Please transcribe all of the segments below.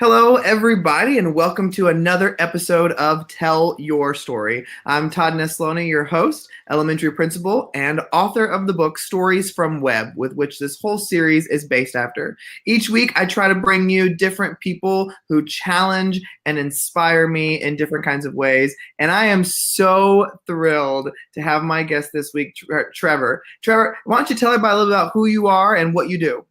Hello, everybody, and welcome to another episode of Tell Your Story. I'm Todd Nesloney, your host, elementary principal, and author of the book Stories from Web, with which this whole series is based after. Each week, I try to bring you different people who challenge and inspire me in different kinds of ways, and I am so thrilled to have my guest this week, Trevor. Trevor, why don't you tell everybody a little about who you are and what you do?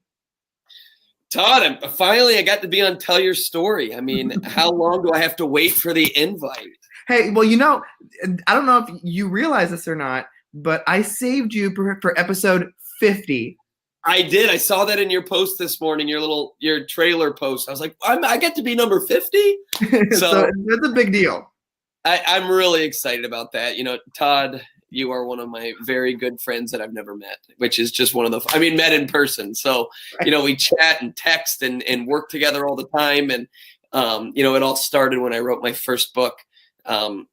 Todd, I got to be on Tell Your Story. I mean, how long do I have to wait for the invite? Hey, well, I don't know if you realize this or not, but I saved you for episode 50. I did. I saw that in your post this morning, your trailer post. I was like, I get to be number 50? So that's a big deal. I'm really excited about that. You know, Todd, you are one of my very good friends that I've never met, which is just met in person. So, we chat and text and work together all the time. And, it all started when I wrote my first book.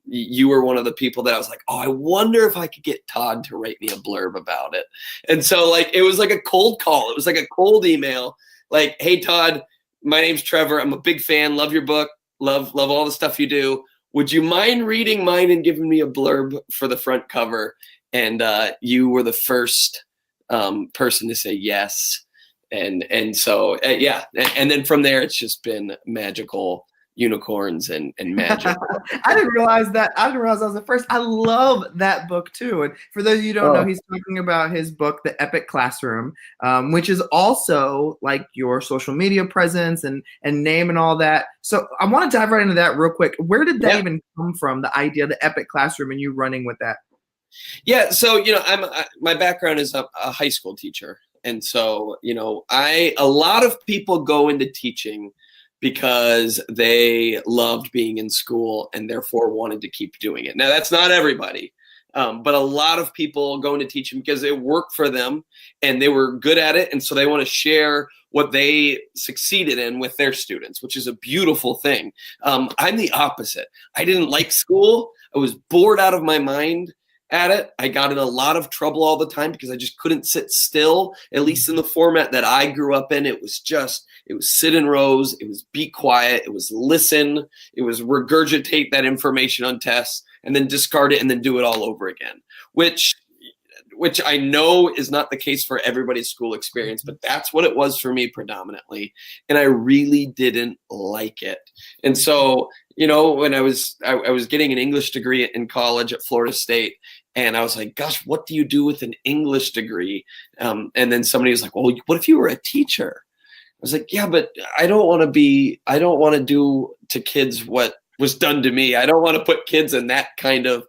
You were one of the people that I was like, oh, I wonder if I could get Todd to write me a blurb about it. And so it was like a cold call. It was like a cold email. Like, hey, Todd, my name's Trevor. I'm a big fan. Love your book. Love all the stuff you do. Would you mind reading mine and giving me a blurb for the front cover? And you were the first person to say yes. And so, yeah. And then from there, it's just been magical unicorns and magic. I didn't realize that. I didn't realize I was the first. I love that book too. And for those of you who don't know, he's talking about his book, The Epic Classroom, which is also like your social media presence and name and all that. So I want to dive right into that real quick. Where did that even come from? The idea of the Epic Classroom and you running with that? Yeah. So, my background is a high school teacher. And so, a lot of people go into teaching because they loved being in school and therefore wanted to keep doing it. Now, that's not everybody, but a lot of people go into teaching because it worked for them and they were good at it. And so they want to share what they succeeded in with their students, which is a beautiful thing. I'm the opposite. I didn't like school. I was bored out of my mind at it. I got in a lot of trouble all the time because I just couldn't sit still, at least in the format that I grew up in. It was sit in rows. It was be quiet. It was listen. It was regurgitate that information on tests and then discard it and then do it all over again, which I know is not the case for everybody's school experience, but that's what it was for me predominantly. And I really didn't like it. And so, when I was getting an English degree in college at Florida State, and I was like, gosh, what do you do with an English degree? And then somebody was like, well, what if you were a teacher? I was like, yeah, but I don't want to do to kids what was done to me. I don't want to put kids in that kind of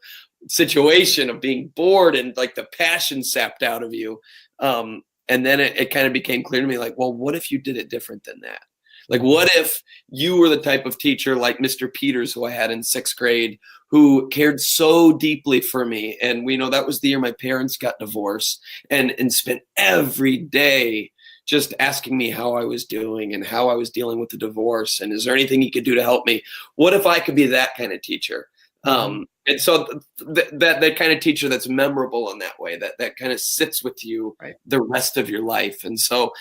situation of being bored and like the passion sapped out of you. And then it kind of became clear to me, like, well, what if you did it different than that? Like, what if you were the type of teacher like Mr. Peters, who I had in 6th grade, who cared so deeply for me? And we know that was the year my parents got divorced and spent every day just asking me how I was doing and how I was dealing with the divorce. And is there anything he could do to help me? What if I could be that kind of teacher? And so that kind of teacher that's memorable in that way, that kind of sits with you the rest of your life. And so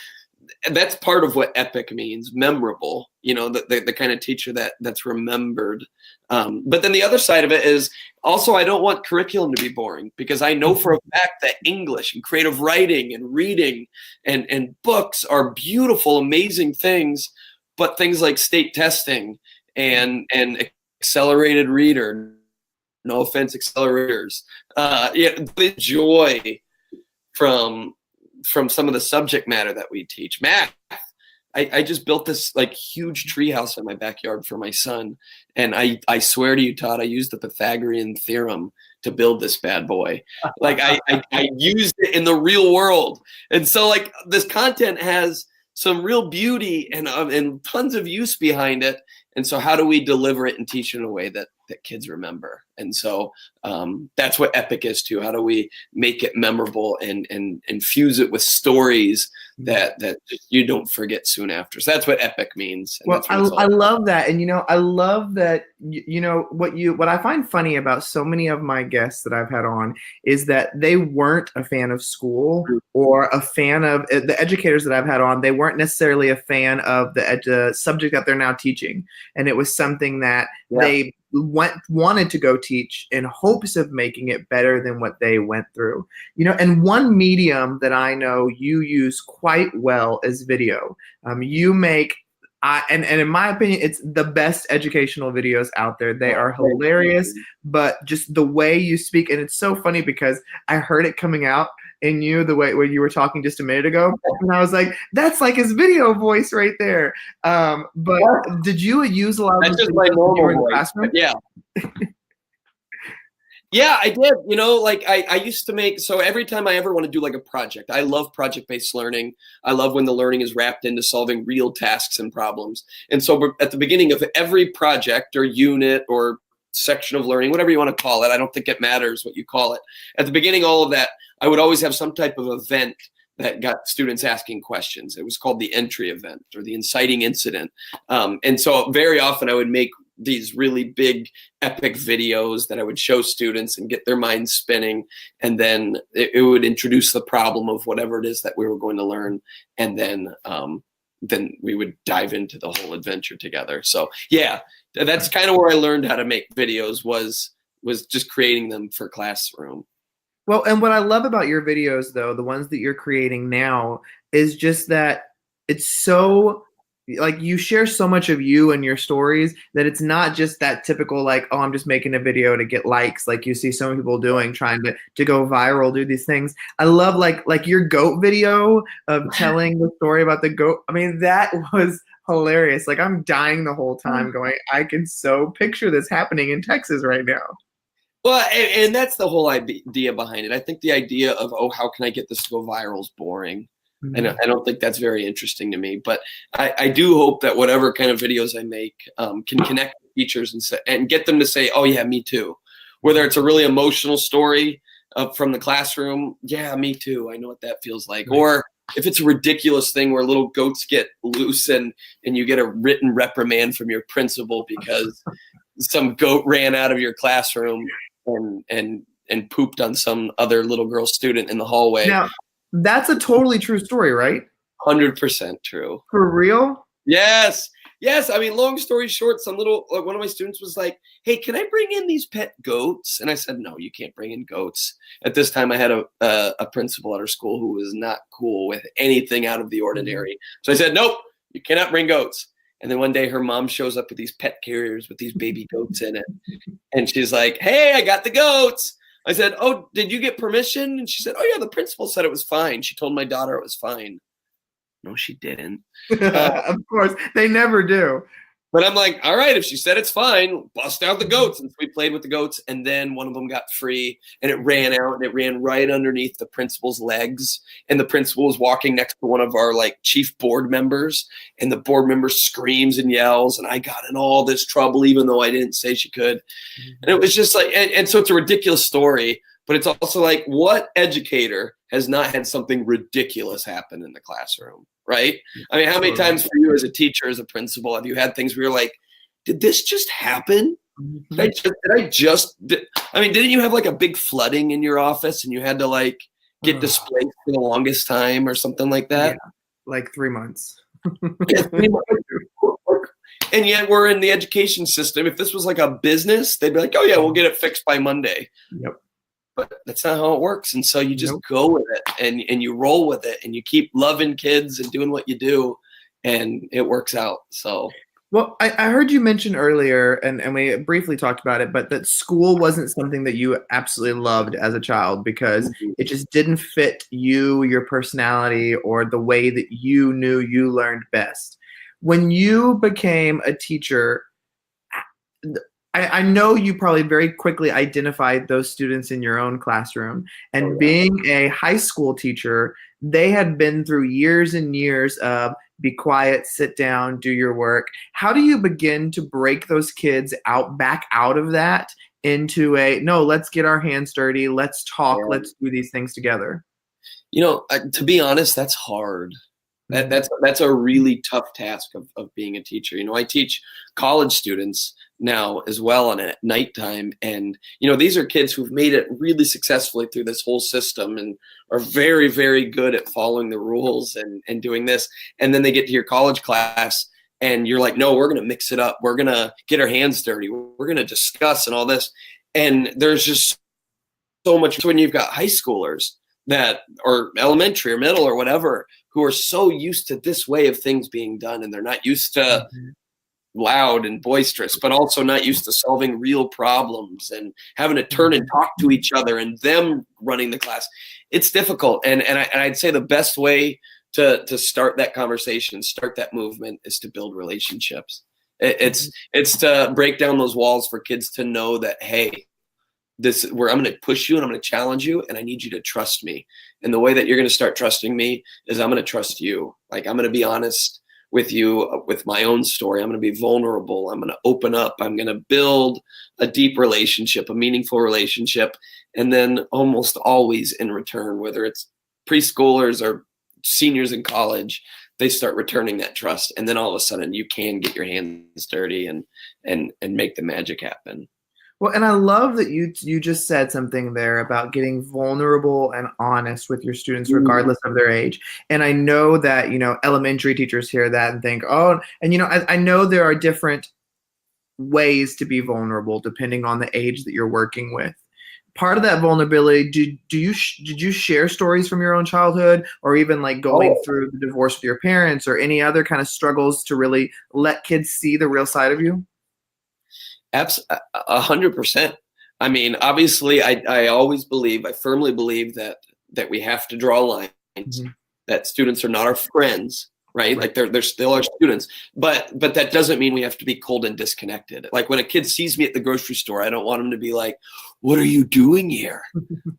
that's part of what epic means, memorable, the kind of teacher that's remembered. But then the other side of it is also, I don't want curriculum to be boring, because I know for a fact that English and creative writing and reading and books are beautiful, amazing things, but things like state testing and accelerated reader, no offense, accelerators, the joy from some of the subject matter that we teach. Math. I just built this huge treehouse in my backyard for my son. And I swear to you, Todd, I used the Pythagorean theorem to build this bad boy. I used it in the real world. And so this content has some real beauty and tons of use behind it. And so how do we deliver it and teach it in a way that kids remember? And so that's what Epic is too. How do we make it memorable and infuse it with stories that you don't forget soon after? So that's what Epic means. And Well, I love that. And, I love that, what I find funny about so many of my guests that I've had on is that they weren't a fan of school or a fan of the educators that I've had on. They weren't necessarily a fan of the subject that they're now teaching. And it was something that they wanted to go teach in hopes of making it better than what they went through. And one medium that I know you use quite well is video. You make and in my opinion, it's the best educational videos out there. They are hilarious, but just the way you speak, and it's so funny because I heard it coming out in you the way when you were talking just a minute ago, and I was like, "That's like his video voice right there." But did you use a lot of those videos when you were in the classroom? Yeah. Yeah, I did. Like I used to make, so every time I ever want to do like a project, I love project-based learning. I love when the learning is wrapped into solving real tasks and problems. And so at the beginning of every project or unit or section of learning, whatever you want to call it, I don't think it matters what you call it. At the beginning, all of that, I would always have some type of event that got students asking questions. It was called the entry event or the inciting incident. And so very often I would make these really big epic videos that I would show students and get their minds spinning. And then it would introduce the problem of whatever it is that we were going to learn. And then we would dive into the whole adventure together. So yeah, that's kind of where I learned how to make videos was just creating them for classroom. Well, and what I love about your videos, though, the ones that you're creating now, is just that it's so, like, you share so much of you and your stories that it's not just that typical, like, oh, I'm just making a video to get likes, like you see so many people doing, trying to go viral, do these things. I love, like your goat video of telling the story about the goat. I mean, that was hilarious. Like, I'm dying the whole time going, I can so picture this happening in Texas right now. Well, and that's the whole idea behind it. I think the idea of, oh, how can I get this to go viral is boring. I don't think that's very interesting to me. But I do hope that whatever kind of videos I make can connect with teachers and get them to say, oh, yeah, me too. Whether it's a really emotional story from the classroom, yeah, me too. I know what that feels like. Or if it's a ridiculous thing where little goats get loose and you get a written reprimand from your principal because some goat ran out of your classroom and pooped on some other little girl student in the hallway. Now, that's a totally true story, right? 100% true. For real? Yes. Yes. I mean, long story short, one of my students was like, hey, can I bring in these pet goats? And I said, no, you can't bring in goats. At this time, I had a principal at our school who was not cool with anything out of the ordinary. So I said, nope, you cannot bring goats. And then one day her mom shows up with these pet carriers with these baby goats in it. And she's like, hey, I got the goats. I said, oh, did you get permission? And she said, oh, yeah, the principal said it was fine. She told my daughter it was fine. No, she didn't. Of course. They never do. But I'm like, all right, if she said it's fine, bust out the goats. And so we played with the goats. And then one of them got free and it ran out and it ran right underneath the principal's legs. And the principal was walking next to one of our chief board members. And the board member screams and yells. And I got in all this trouble, even though I didn't say she could. And it was just like, and so it's a ridiculous story. But it's also like, what educator has not had something ridiculous happen in the classroom, right? I mean, how many times for you as a teacher, as a principal, have you had things where you're like, did this just happen? Didn't you have a big flooding in your office and you had to get displaced for the longest time or something like that? Yeah, like 3 months. And yet we're in the education system. If this was like a business, they'd be like, oh yeah, we'll get it fixed by Monday. Yep. But that's not how it works. And so you just go with it and you roll with it and you keep loving kids and doing what you do and it works out. So, well, I heard you mention earlier and we briefly talked about it, but that school wasn't something that you absolutely loved as a child because it just didn't fit you, your personality, or the way that you knew you learned best. When you became a teacher, I know you probably very quickly identified those students in your own classroom. And being a high school teacher, they had been through years and years of be quiet, sit down, do your work. How do you begin to break those kids back out of that into no, let's get our hands dirty, let's talk, Yeah. let's do these things together? To be honest, that's hard. That's a really tough task of being a teacher. I teach college students now as well on at nighttime, and these are kids who've made it really successfully through this whole system and are very, very good at following the rules and doing this. And then they get to your college class, and you're like, no, we're going to mix it up. We're going to get our hands dirty. We're going to discuss and all this. And there's just so much when you've got high schoolers that, or elementary or middle or whatever, who are so used to this way of things being done, and they're not used to loud and boisterous, but also not used to solving real problems and having to turn and talk to each other and them running the class. It's difficult. And I'd say the best way to start that conversation, start that movement, is to build relationships. It's to break down those walls for kids to know that, hey, this is where I'm going to push you and I'm going to challenge you, and I need you to trust me. And the way that you're going to start trusting me is I'm going to trust you. Like, I'm going to be honest with you with my own story. I'm going to be vulnerable. I'm going to open up. I'm going to build a deep relationship, a meaningful relationship. And then almost always in return, whether it's preschoolers or seniors in college, they start returning that trust. And then all of a sudden you can get your hands dirty and make the magic happen. Well, and I love that you just said something there about getting vulnerable and honest with your students, regardless of their age. And I know that, elementary teachers hear that and think, oh, and, I know there are different ways to be vulnerable depending on the age that you're working with. Part of that vulnerability, did you share stories from your own childhood, or even like going through the divorce with your parents, or any other kind of struggles to really let kids see the real side of you? 100%. I mean, obviously, I firmly believe that we have to draw lines, that students are not our friends, right? Like they're still our students, but that doesn't mean we have to be cold and disconnected. Like when a kid sees me at the grocery store, I don't want him to be like, what are you doing here?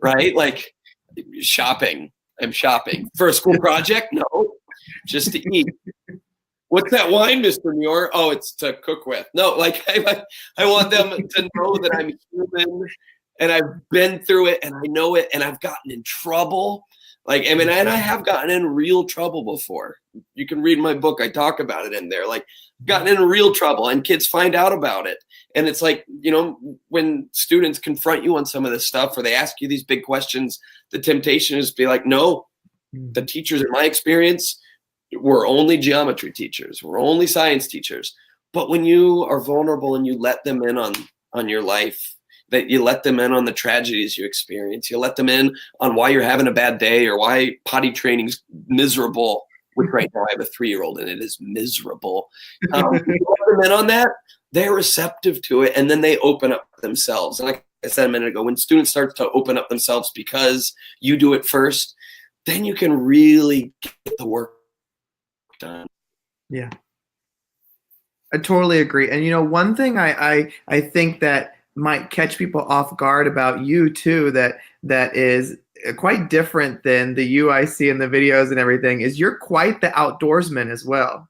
Right? Like, shopping. I'm shopping for a school project? No, just to eat. What's that wine, Mr. Muir? Oh, it's to cook with. No, like I want them to know that I'm human and I've been through it and I know it, and I've gotten in trouble. Like, I mean, and I have gotten in real trouble before. You can read my book. I talk about it in there. Like, gotten in real trouble, and kids find out about it. And it's like, when students confront you on some of this stuff, or they ask you these big questions, the temptation is to be like, no, the teachers, in my experience, we're only geometry teachers. We're only science teachers. But when you are vulnerable and you let them in on your life, that you let them in on the tragedies you experience, you let them in on why you're having a bad day or why potty training's miserable, which right now I have a 3-year-old and it is miserable. You let them in on that, they're receptive to it, and then they open up themselves. And like I said a minute ago, when students start to open up themselves because you do it first, then you can really get the work done. Yeah, I totally agree. And one thing I think that might catch people off guard about you too, that is quite different than the you I see in the videos and everything, is you're quite the outdoorsman as well.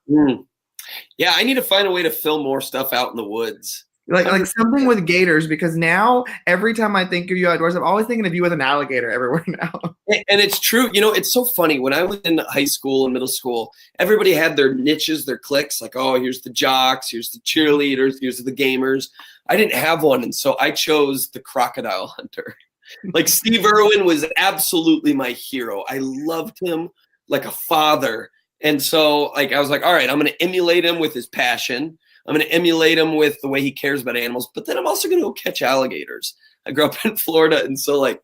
Yeah, I need to find a way to film more stuff out in the woods. Like something with gators, because now every time I think of you outdoors, I'm always thinking of you with an alligator everywhere now. And it's true. It's so funny. When I was in high school and middle school, everybody had their niches, their cliques. Like, oh, here's the jocks, here's the cheerleaders, here's the gamers. I didn't have one, and so I chose the crocodile hunter. Like, Steve Irwin was absolutely my hero. I loved him like a father. And so, like, I was like, all right, I'm going to emulate him with his passion. I'm going to emulate him with the way he cares about animals, but then I'm also going to go catch alligators. I grew up in Florida, and so, like,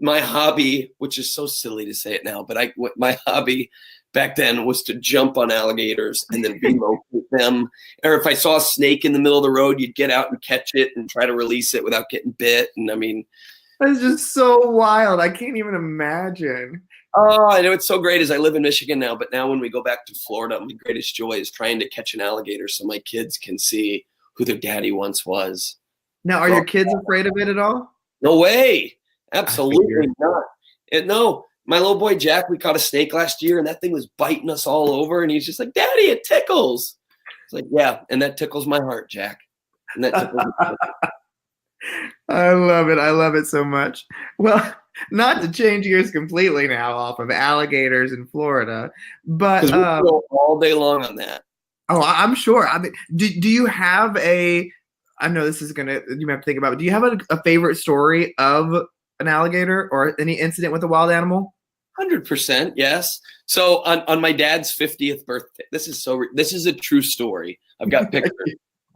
my hobby, which is so silly to say it now, but my hobby back then was to jump on alligators and then relocate them. Or if I saw a snake in the middle of the road, you'd get out and catch it and try to release it without getting bit. And I mean, that's just so wild. I can't even imagine. Oh, I know it's so great as I live in Michigan now, but now when we go back to Florida, my greatest joy is trying to catch an alligator so my kids can see who their daddy once was. Now, are your kids afraid of it at all? No way. Absolutely not. No, my little boy Jack, we caught a snake last year, and that thing was biting us all over, and he's just like, Daddy, it tickles. It's like, yeah, and that tickles my heart, Jack. And that tickles my heart. I love it. I love it so much. Well, not to change gears completely now off of alligators in Florida, but Because we go all day long on that. oh, I'm sure. I mean, do you have a? I know this is gonna. You might have to think about it. Do you have a favorite story of an alligator or any incident with a wild animal? 100%, yes. So on my dad's 50th birthday, this is a true story. I've got pictures.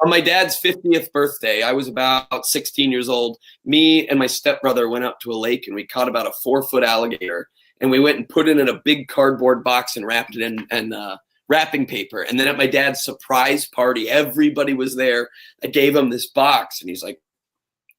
On my dad's 50th birthday, I was about 16 years old. Me and my stepbrother went out to a lake, and we caught about a 4-foot alligator. And we went and put it in a big cardboard box and wrapped it in wrapping paper. And then at my dad's surprise party, everybody was there. I gave him this box, and he's like,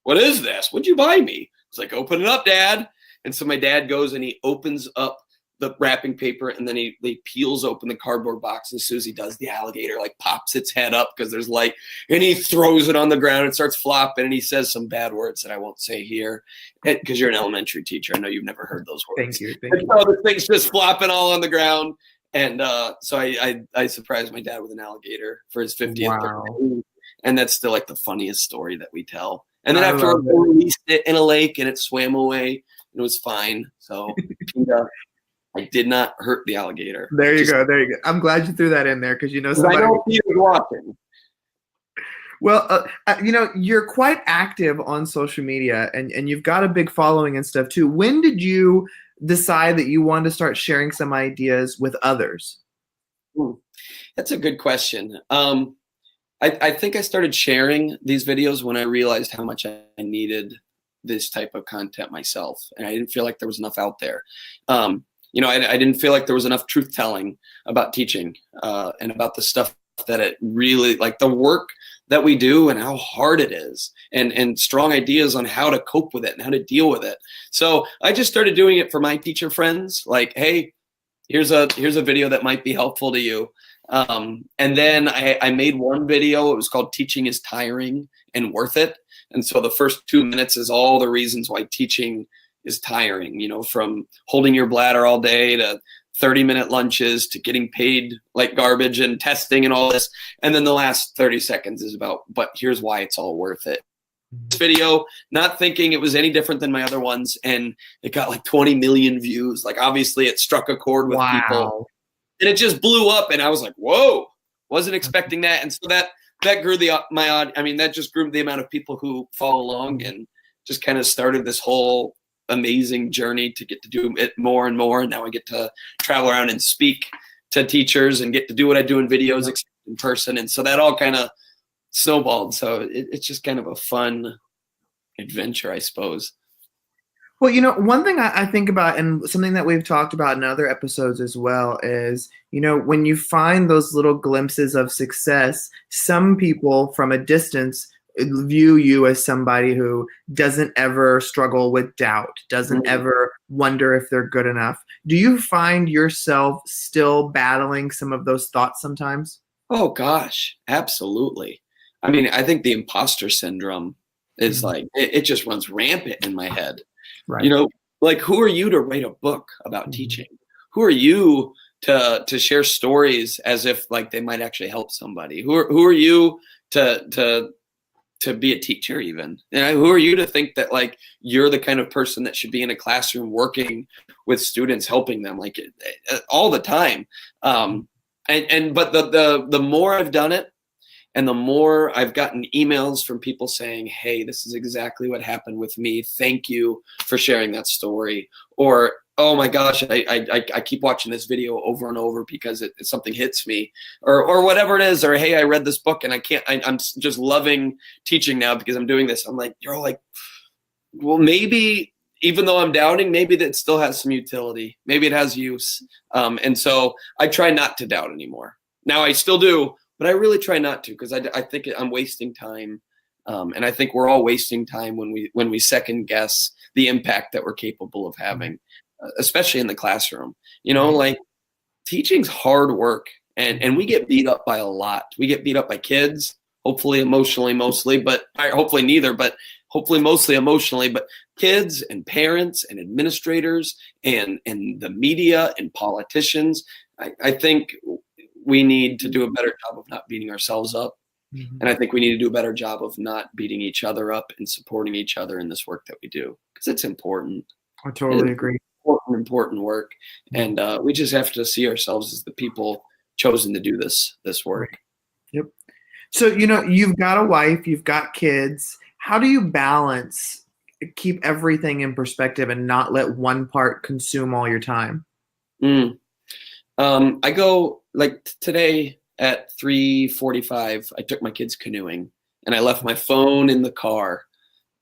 "What is this? What'd you buy me?" It's like, "Open it up, Dad." And so my dad goes and he opens up the wrapping paper, and then he peels open the cardboard box. And as soon as he does, the alligator like pops its head up because there's light, and he throws it on the ground and starts flopping, and he says some bad words that I won't say here because you're an elementary teacher. I know you've never heard those words. Thank you. And so the thing's just flopping all on the ground. And so I surprised my dad with an alligator for his 50th birthday. And that's still like the funniest story that we tell. And then after we released it in a lake, and it swam away, and it was fine. So I did not hurt the alligator. There you go. There you go. I'm glad you threw that in there because you know somebody. I know he was watching. Well, you're quite active on social media, and you've got a big following and stuff too. When did you decide that you wanted to start sharing some ideas with others? That's a good question. I think I started sharing these videos when I realized how much I needed this type of content myself, and I didn't feel like there was enough out there. I didn't feel like there was enough truth telling about teaching and about the stuff that it really, like the work that we do and how hard it is, and strong ideas on how to cope with it and how to deal with it. So I just started doing it for my teacher friends, like, hey, here's a video that might be helpful to you. And then I made one video. It was called Teaching is Tiring and Worth It. And so the first 2 minutes is all the reasons why teaching is tiring, from holding your bladder all day to 30-minute lunches to getting paid like garbage and testing and all this. And then the last 30 seconds is about, but here's why it's all worth it. This video, not thinking it was any different than my other ones, and it got like 20 million views. Like, obviously it struck a chord with people, and it just blew up. And I was like, whoa, wasn't expecting that. And so that grew that just grew the amount of people who follow along, and just kind of started this whole amazing journey to get to do it more and more. And now I get to travel around and speak to teachers and get to do what I do in videos in person. And so that all kind of snowballed. So it's just kind of a fun adventure, I suppose. Well, one thing I think about, and something that we've talked about in other episodes as well, is, when you find those little glimpses of success, some people from a distance view you as somebody who doesn't ever struggle with doubt, doesn't ever wonder if they're good enough. Do you find yourself still battling some of those thoughts sometimes? Oh, gosh, absolutely. I mean, I think the imposter syndrome is like, it just runs rampant in my head. Right. Like, who are you to write a book about teaching? Who are you to share stories as if like they might actually help somebody? Who are you to be a teacher even? And who are you to think that like you're the kind of person that should be in a classroom working with students, helping them like all the time? But the more I've done it, and the more I've gotten emails from people saying, hey, this is exactly what happened with me. Thank you for sharing that story. Or, oh my gosh, I keep watching this video over and over because something hits me, or whatever it is. Or, hey, I read this book and I'm just loving teaching now because I'm doing this. I'm like, you're all like, well, maybe even though I'm doubting, maybe that still has some utility. Maybe it has use. And so I try not to doubt anymore. Now I still do, but I really try not to, because I think I'm wasting time. And I think we're all wasting time when we second guess the impact that we're capable of having, especially in the classroom. Like, teaching's hard work, and we get beat up by a lot. We get beat up by kids, hopefully emotionally mostly, but hopefully neither. But hopefully mostly emotionally, but kids and parents and administrators and the media and politicians. I think we need to do a better job of not beating ourselves up. Mm-hmm. And I think we need to do a better job of not beating each other up and supporting each other in this work that we do, because it's important. I totally agree. Important work. And we just have to see ourselves as the people chosen to do this work. Yep. So, you've got a wife, you've got kids. How do you balance, keep everything in perspective and not let one part consume all your time? I go, like today at 3:45, I took my kids canoeing and I left my phone in the car,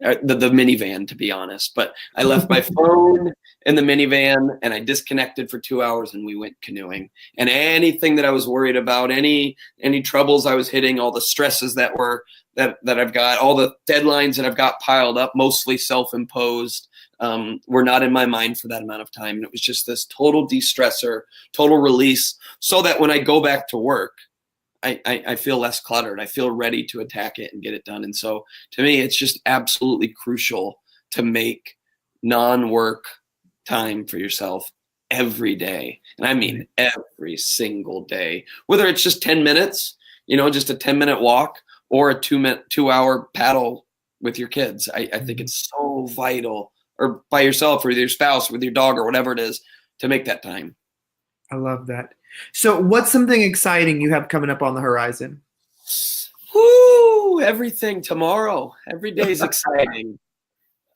the minivan, to be honest. But I left my phone in the minivan and I disconnected for 2 hours and we went canoeing. And anything that I was worried about, any troubles I was hitting, all the stresses that I've got, all the deadlines that I've got piled up, mostly self-imposed, were not in my mind for that amount of time. And it was just this total de-stressor, total release, so that when I go back to work, I feel less cluttered. I feel ready to attack it and get it done. And so to me, it's just absolutely crucial to make non-work time for yourself every day. And I mean every single day, whether it's just 10 minutes, just a 10-minute walk, or a 2-hour paddle with your kids. I think it's so vital, or by yourself or with your spouse, with your dog or whatever it is, to make that time. I love that. So what's something exciting you have coming up on the horizon? Woo! Everything tomorrow. Every day is exciting.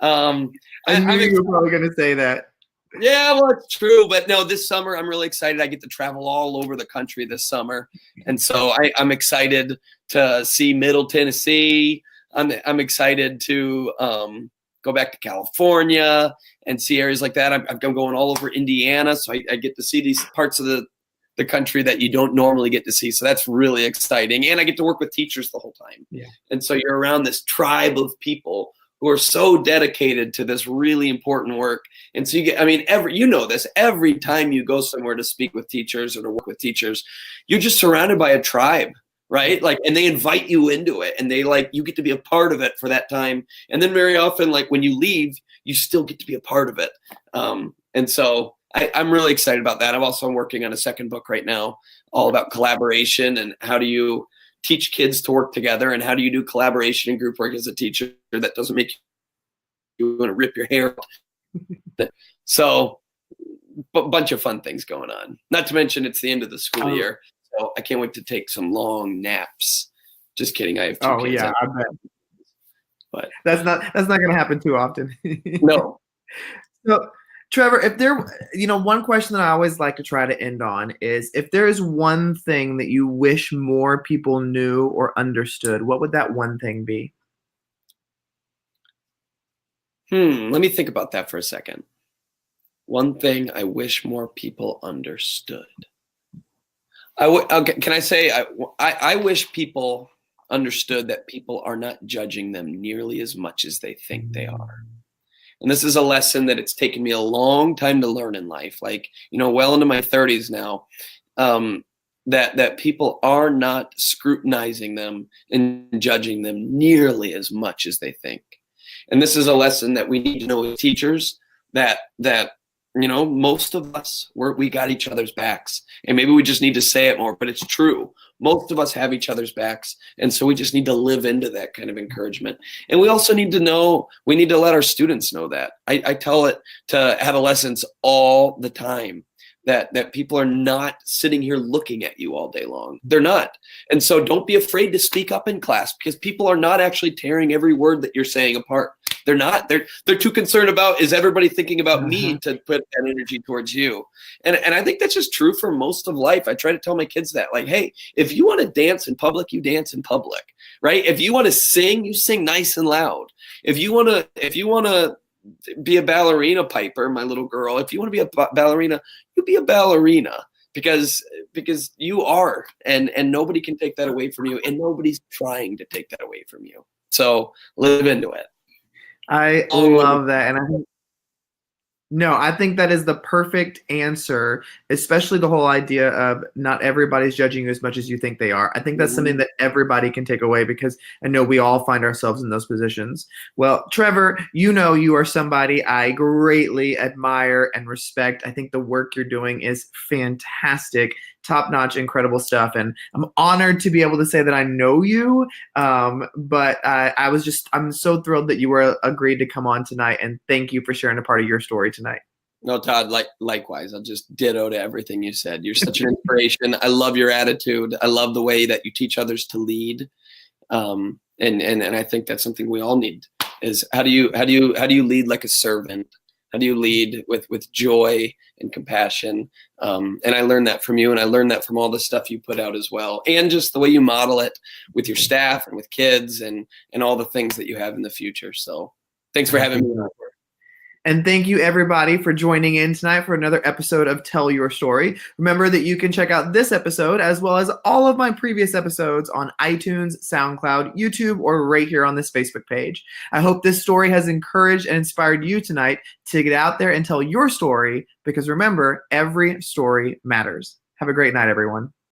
I knew you were probably going to say that. Yeah, well, it's true. But no, this summer, I'm really excited. I get to travel all over the country this summer. And so I'm excited to see Middle Tennessee. I'm excited to go back to California and see areas like that. I'm going all over Indiana. So I get to see these parts of the country that you don't normally get to see. So that's really exciting. And I get to work with teachers the whole time. Yeah. And so you're around this tribe of people who are so dedicated to this really important work. And so every time you go somewhere to speak with teachers or to work with teachers, you're just surrounded by a tribe, right? Like, and they invite you into it, and you get to be a part of it for that time. And then very often, like when you leave, you still get to be a part of it. And so I'm really excited about that. I'm working on a second book right now, all about collaboration and how do you teach kids to work together, and how do you do collaboration and group work as a teacher that doesn't make you want to rip your hair out. So a bunch of fun things going on. Not to mention it's the end of the school year, so I can't wait to take some long naps. Just kidding. I have two kids. Yeah, I bet. But that's not going to happen too often. No. So, Trevor, if one question that I always like to try to end on is, if there is one thing that you wish more people knew or understood, what would that one thing be? Let me think about that for a second. One thing I wish more people understood. Can I say I wish people understood that people are not judging them nearly as much as they think they are. And this is a lesson that it's taken me a long time to learn in life, well into my 30s now, that people are not scrutinizing them and judging them nearly as much as they think. And this is a lesson that we need to know as teachers, that most of us, we got each other's backs. And maybe we just need to say it more, but it's true. Most of us have each other's backs. And so we just need to live into that kind of encouragement. And we also need to let our students know that. I tell it to adolescents all the time, that people are not sitting here looking at you all day long. They're not. And so don't be afraid to speak up in class, because people are not actually tearing every word that you're saying apart. They're not. They're too concerned about, is everybody thinking about me to put that energy towards you? And I think that's just true for most of life. I try to tell my kids that, hey, if you want to dance in public, you dance in public, right? If you want to sing, you sing nice and loud. If you want to be a ballerina, Piper, my little girl, if you want to be a ballerina, you be a ballerina, because you are, and nobody can take that away from you, and nobody's trying to take that away from you. So live into it. I love that. And No, I think that is the perfect answer, especially the whole idea of not everybody's judging you as much as you think they are. I think that's something that everybody can take away because I know we all find ourselves in those positions. Well, Trevor, you know you are somebody I greatly admire and respect. I think the work you're doing is fantastic, top-notch, incredible stuff, and I'm honored to be able to say that I know you. But I'm so thrilled that you were agreed to come on tonight, and thank you for sharing a part of your story tonight. No, Todd, likewise. I'll just ditto to everything you said. You're such an inspiration. I love your attitude. I love the way that you teach others to lead. And I think that's something we all need is how do you lead like a servant? How do you lead with joy and compassion? And I learned that from you, and I learned that from all the stuff you put out as well. And just the way you model it with your staff and with kids and all the things that you have in the future. So thanks for having me on. And thank you, everybody, for joining in tonight for another episode of Tell Your Story. Remember that you can check out this episode as well as all of my previous episodes on iTunes, SoundCloud, YouTube, or right here on this Facebook page. I hope this story has encouraged and inspired you tonight to get out there and tell your story because remember, every story matters. Have a great night, everyone.